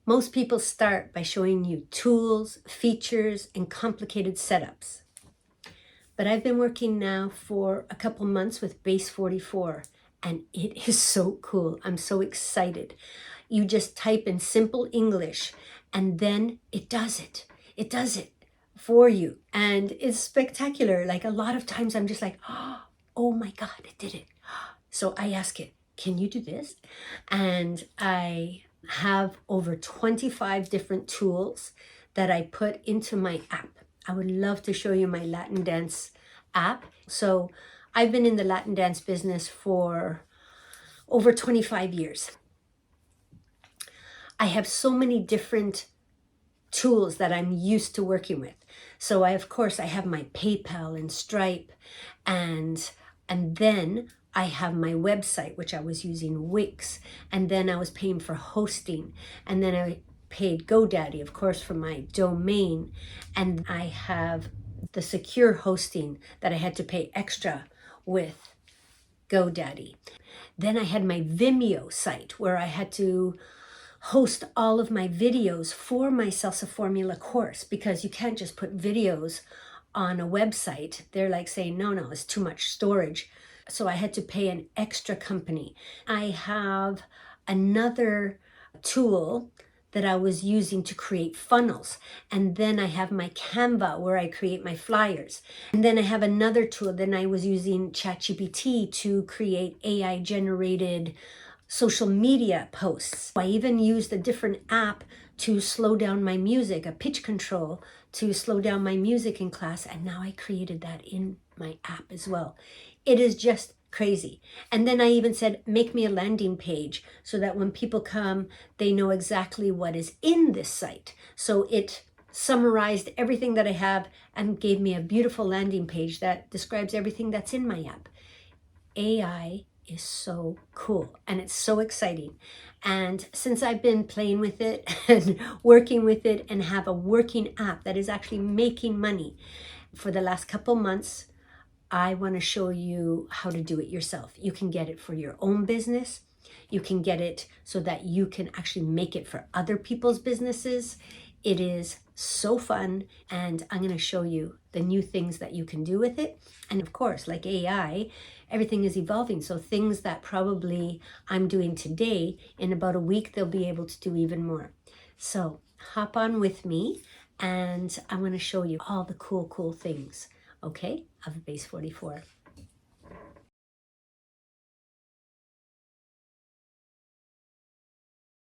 Most people start by showing you tools, features, and complicated setups. But I've been working now for a couple months with Base44, and it is so cool. I'm so excited. You just type in simple English, and then it does it. It does it for you, and it's spectacular. Like, a lot of times I'm just like, oh my God, it did it. So I ask it, can you do this? And I have over 25 different tools that I put into my app. I would love to show you my Latin dance app. So I've been in the Latin dance business for over 25 years. I have so many different tools that I'm used to working with. So of course I have my PayPal and Stripe, and then I have my website, which I was using Wix, and then I was paying for hosting, and then I paid GoDaddy, of course, for my domain, and I have the secure hosting that I had to pay extra with GoDaddy. Then I had my Vimeo site where I had to host all of my videos for my Salsa Formula course, because you can't just put videos on a website. They're like saying, no, it's too much storage. So I had to pay an extra company. I have another tool that I was using to create funnels. And then I have my Canva where I create my flyers. And then I have another tool. Then I was using ChatGPT to create AI generated social media posts. I even used a different app to slow down my music, a pitch control to slow down my music in class. And now I created that in my app as well. It is just crazy. And then I even said, make me a landing page so that when people come, they know exactly what is in this site. So it summarized everything that I have and gave me a beautiful landing page that describes everything that's in my app. AI is so cool and it's so exciting. And since I've been playing with it and working with it and have a working app that is actually making money for the last couple months, I want to show you how to do it yourself. You can get it for your own business. You can get it so that you can actually make it for other people's businesses. It is so fun, and I'm going to show you the new things that you can do with it. And of course, like AI, everything is evolving. So things that probably I'm doing today, in about a week, they'll be able to do even more. So hop on with me, and I'm going to show you all the cool things, okay, of Base44.